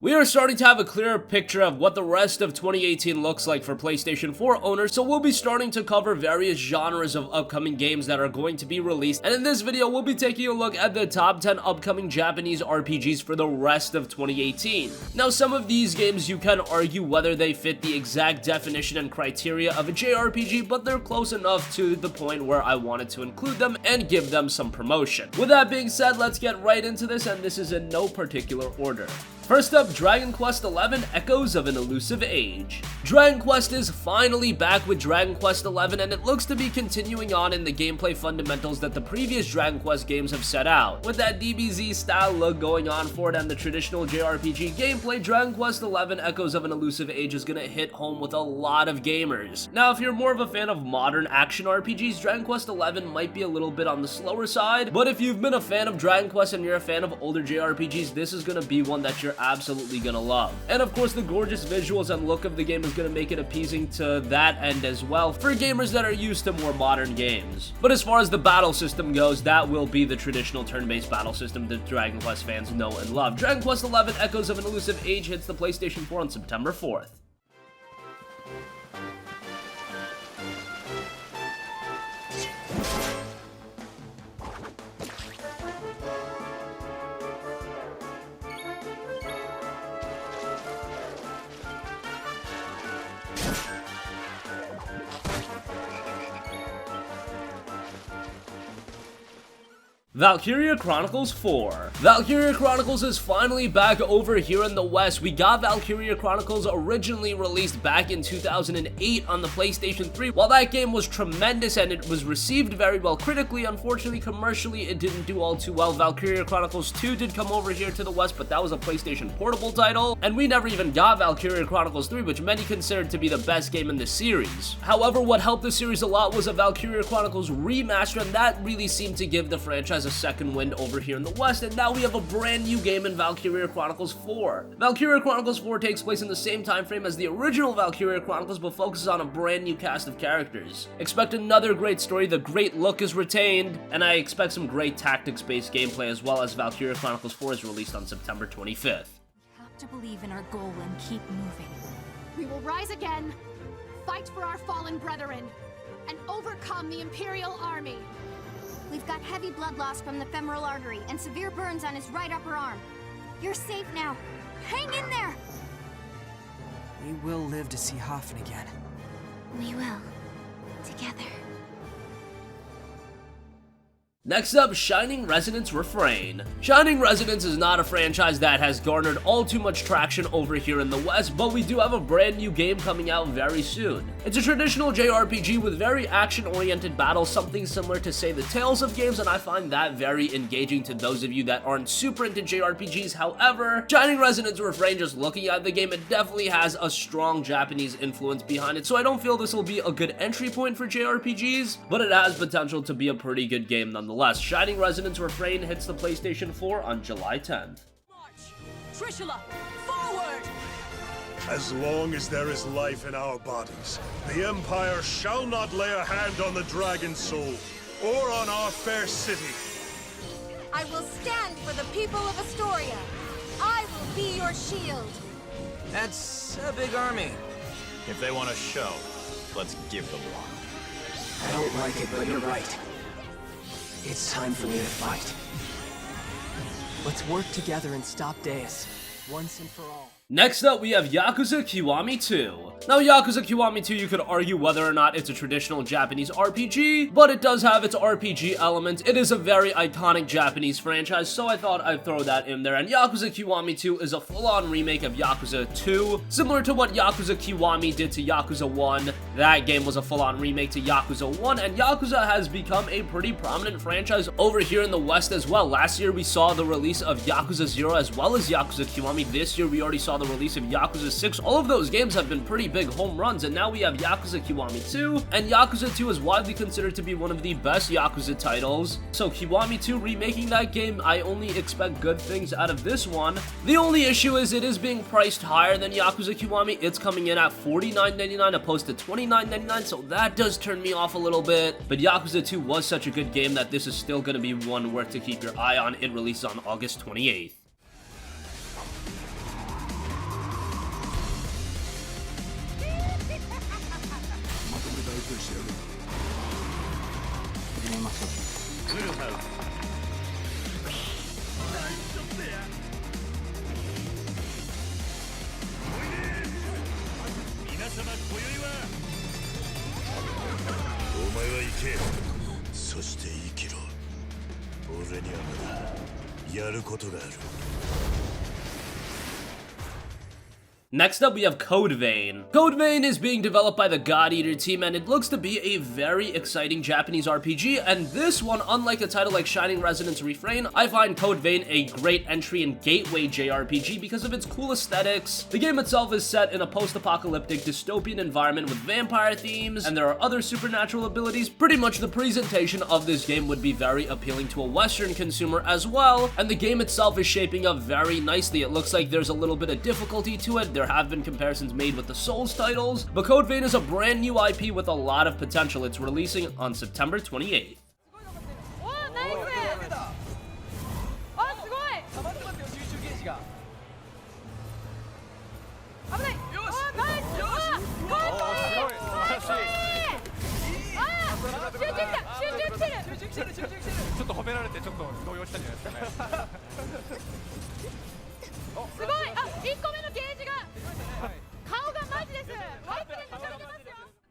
We are starting to have a clearer picture of what the rest of 2018 looks like for PlayStation 4 owners, so we'll be starting to cover various genres of upcoming games that are going to be released, and in this video we'll be taking a look at the top 10 upcoming Japanese RPGs for the rest of 2018. Now, some of these games you can argue whether they fit the exact definition and criteria of a JRPG, but they're close enough to the point where I wanted to include them and give them some promotion. With that being said, let's get right into this, and this is in no particular order. First up, Dragon Quest XI Echoes of an Elusive Age. Dragon Quest is finally back with Dragon Quest XI, and it looks to be continuing on in the gameplay fundamentals that the previous Dragon Quest games have set out. With that DBZ style look going on for it and the traditional JRPG gameplay, Dragon Quest XI Echoes of an Elusive Age is gonna hit home with a lot of gamers. Now, if you're more of a fan of modern action RPGs, Dragon Quest XI might be a little bit on the slower side, but if you've been a fan of Dragon Quest and you're a fan of older JRPGs, this is gonna be one that you're absolutely gonna love. And of course, the gorgeous visuals and look of the game is gonna make it appeasing to that end as well for gamers that are used to more modern games. But as far as the battle system goes, that will be the traditional turn-based battle system that Dragon Quest fans know and love. Dragon Quest XI Echoes of an Elusive Age hits the PlayStation 4 on September 4th. Valkyria Chronicles 4. Valkyria Chronicles is finally back over here in the West. We got Valkyria Chronicles originally released back in 2008 on the PlayStation 3. While that game was tremendous and it was received very well critically, unfortunately commercially it didn't do all too well. Valkyria Chronicles 2 did come over here to the West, but that was a PlayStation portable title, and we never even got Valkyria Chronicles 3, which many considered to be the best game in the series. However, what helped the series a lot was a Valkyria Chronicles remaster, and that really seemed to give the franchise a second wind over here in the West, and now we have a brand new game in Valkyria Chronicles 4. Valkyria Chronicles 4 takes place in the same time frame as the original Valkyria Chronicles, but focuses on a brand new cast of characters. Expect another great story, the great look is retained, and I expect some great tactics-based gameplay as well, as Valkyria Chronicles 4 is released on September 25th. We have to believe in our goal and keep moving. We will rise again, fight for our fallen brethren, and overcome the Imperial Army. We've got heavy blood loss from the femoral artery and severe burns on his right upper arm. You're safe now. Hang in there! We will live to see Hoffen again. We will. Together. Next up, Shining Resonance Refrain. Shining Resonance is not a franchise that has garnered all too much traction over here in the West, but we do have a brand new game coming out very soon. It's a traditional JRPG with very action-oriented battles, something similar to, say, the Tales of games, and I find that very engaging to those of you that aren't super into JRPGs. However, Shining Resonance Refrain, just looking at the game, it definitely has a strong Japanese influence behind it, so I don't feel this will be a good entry point for JRPGs, but it has potential to be a pretty good game nonetheless. Shining Resonance Refrain hits the PlayStation 4 on July 10th. March! Trishula, forward! As long as there is life in our bodies, the Empire shall not lay a hand on the Dragon Soul, or on our fair city. I will stand for the people of Astoria. I will be your shield. That's a big army. If they want a show, let's give them one. I don't like it, but you're right. It's time for me to fight. Let's work together and stop Deus, once and for all. Next up, we have Yakuza Kiwami 2. Now, Yakuza Kiwami 2, you could argue whether or not it's a traditional Japanese RPG, but it does have its RPG elements. It is a very iconic Japanese franchise, so I thought I'd throw that in there. And Yakuza Kiwami 2 is a full-on remake of Yakuza 2, similar to what Yakuza Kiwami did to Yakuza 1. That game was a full-on remake to Yakuza 1, and Yakuza has become a pretty prominent franchise over here in the West as well. Last year, we saw the release of Yakuza 0 as well as Yakuza Kiwami. This year, we already saw the release of Yakuza 6. All of those games have been pretty big home runs, and now we have Yakuza Kiwami 2, and Yakuza 2 is widely considered to be one of the best Yakuza titles. So Kiwami 2 remaking that game, I only expect good things out of this one. The only issue is it is being priced higher than Yakuza Kiwami. It's coming in at $49.99 opposed to $29.99, so that does turn me off a little bit. But Yakuza 2 was such a good game that this is still going to be one worth to keep your eye on. It releases on August 28th. Next up, we have Code Vein. Code Vein is being developed by the God Eater team, and it looks to be a very exciting Japanese RPG, and this one, unlike a title like Shining Resonance Refrain, I find Code Vein a great entry and gateway JRPG because of its cool aesthetics. The game itself is set in a post-apocalyptic dystopian environment with vampire themes, and there are other supernatural abilities. Pretty much the presentation of this game would be very appealing to a Western consumer as well, and the game itself is shaping up very nicely. It looks like there's a little bit of difficulty to it. There have been comparisons made with the Souls titles, but Code Vein is a brand new IP with a lot of potential. It's releasing on September 28th.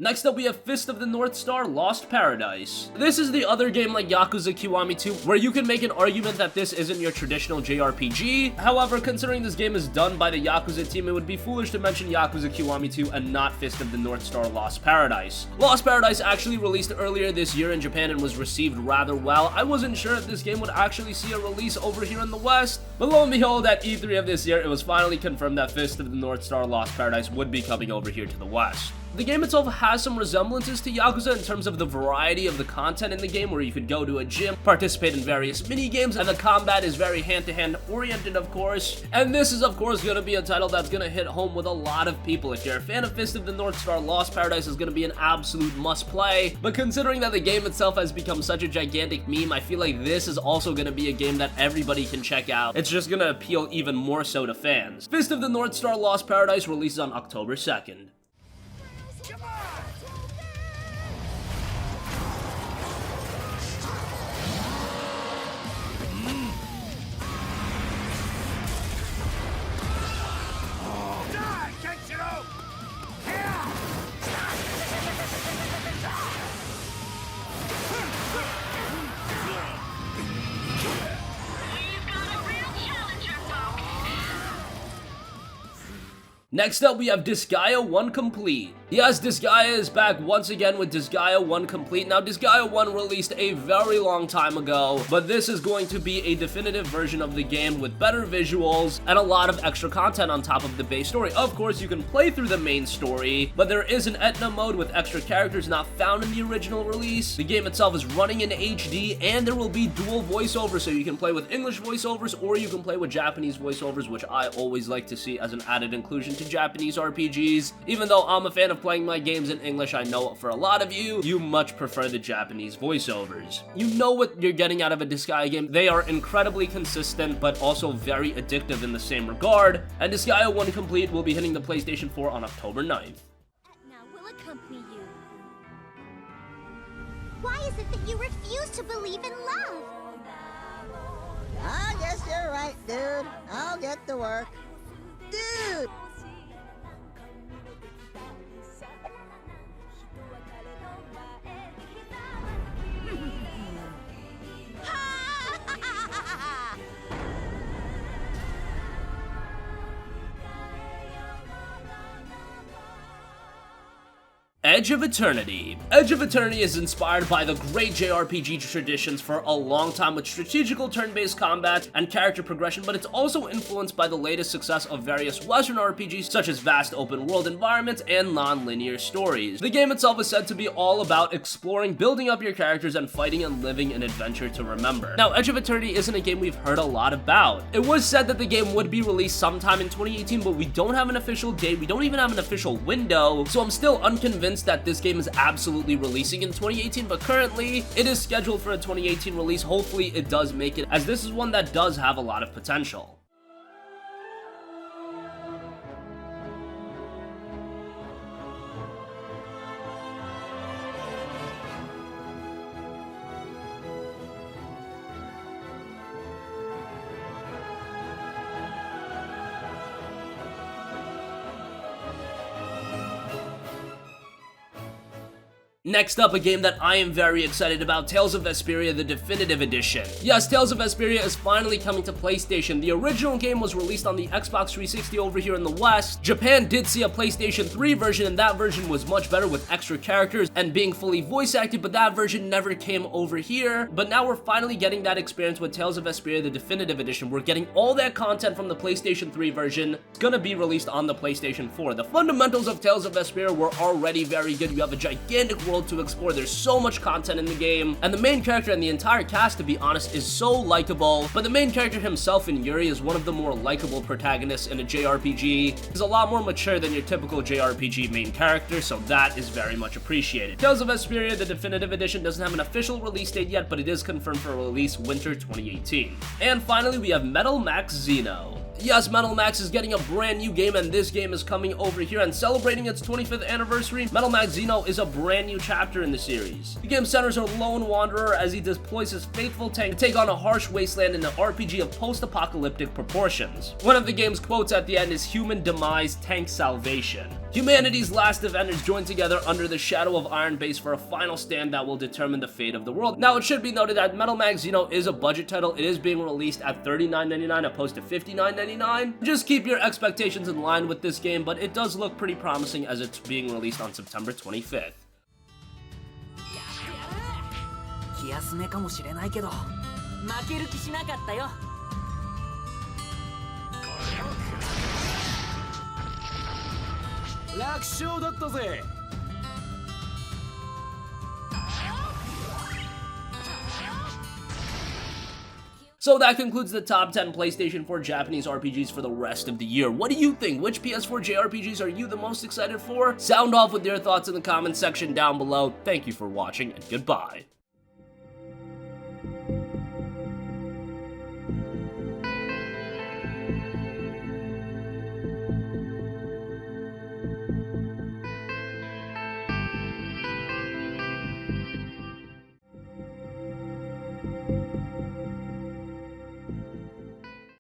Next up, we have Fist of the North Star Lost Paradise. This is the other game like Yakuza Kiwami 2, where you can make an argument that this isn't your traditional JRPG. However, considering this game is done by the Yakuza team, it would be foolish to mention Yakuza Kiwami 2 and not Fist of the North Star Lost Paradise. Lost Paradise actually released earlier this year in Japan and was received rather well. I wasn't sure if this game would actually see a release over here in the West, but lo and behold, at E3 of this year, it was finally confirmed that Fist of the North Star Lost Paradise would be coming over here to the West. The game itself has some resemblances to Yakuza in terms of the variety of the content in the game, where you could go to a gym, participate in various mini-games, and the combat is very hand-to-hand oriented, of course. And this is, of course, going to be a title that's going to hit home with a lot of people. If you're a fan of Fist of the North Star, Lost Paradise is going to be an absolute must-play. But considering that the game itself has become such a gigantic meme, I feel like this is also going to be a game that everybody can check out. It's just going to appeal even more so to fans. Fist of the North Star Lost Paradise releases on October 2nd. Next up, we have Disgaea 1 Complete. Yes, Disgaea is back once again with Disgaea 1 Complete. Now, Disgaea 1 released a very long time ago, but this is going to be a definitive version of the game with better visuals and a lot of extra content on top of the base story. Of course, you can play through the main story, but there is an Etna mode with extra characters not found in the original release. The game itself is running in HD, and there will be dual voiceovers, so you can play with English voiceovers or you can play with Japanese voiceovers, which I always like to see as an added inclusion to Japanese RPGs. Even though I'm a fan of playing my games in English, I know for a lot of you much prefer the Japanese voiceovers. You know what you're getting out of a Disgaea game. They are incredibly consistent, but also very addictive in the same regard, and Disgaea 1 Complete will be hitting the PlayStation 4 on October 9th. Etna will accompany you. Why is it that you refuse to believe in love? I guess you're right, dude. I'll get to work. Dude! Edge of Eternity. Edge of Eternity is inspired by the great JRPG traditions for a long time with strategical turn-based combat and character progression, but it's also influenced by the latest success of various Western RPGs such as vast open-world environments and non-linear stories. The game itself is said to be all about exploring, building up your characters, and fighting and living an adventure to remember. Now, Edge of Eternity isn't a game we've heard a lot about. It was said that the game would be released sometime in 2018, but we don't have an official date, we don't even have an official window, so I'm still unconvinced that this game is absolutely releasing in 2018, but currently it is scheduled for a 2018 release. Hopefully it does make it, as this is one that does have a lot of potential. Next up, a game that I am very excited about, Tales of Vesperia, the Definitive Edition. Yes, Tales of Vesperia is finally coming to PlayStation. The original game was released on the Xbox 360 over here in the West. Japan did see a PlayStation 3 version, and that version was much better with extra characters and being fully voice acted, but that version never came over here. But now we're finally getting that experience with Tales of Vesperia, the Definitive Edition. We're getting all that content from the PlayStation 3 version. It's gonna be released on the PlayStation 4. The fundamentals of Tales of Vesperia were already very good. You have a gigantic world to explore. There's so much content in the game, and the main character and the entire cast, to be honest, is so likable. But the main character himself in Yuri is one of the more likable protagonists in a JRPG. He's a lot more mature than your typical JRPG main character, so that is very much appreciated. Tales of Vesperia, the Definitive Edition, doesn't have an official release date yet, but it is confirmed for release winter 2018. And finally, we have Metal Max Xeno. Yes, Metal Max is getting a brand new game, and this game is coming over here and celebrating its 25th anniversary. Metal Max Xeno is a brand new chapter in the series. The game centers a lone wanderer as he deploys his faithful tank to take on a harsh wasteland in an RPG of post-apocalyptic proportions. One of the game's quotes at the end is "Human demise, tank salvation." Humanity's last defenders join together under the shadow of Iron Base for a final stand that will determine the fate of the world. Now, it should be noted that Metal Max Xeno is a budget title. It is being released at $39.99 opposed to $59.99. Just keep your expectations in line with this game, but it does look pretty promising as it's being released on September 25th. 気休めかもしれないけど負ける気しなかったよ 楽勝だったぜ So that concludes the top 10 PlayStation 4 Japanese RPGs for the rest of the year. What do you think? Which PS4 JRPGs are you the most excited for? Sound off with your thoughts in the comments section down below. Thank you for watching, and goodbye.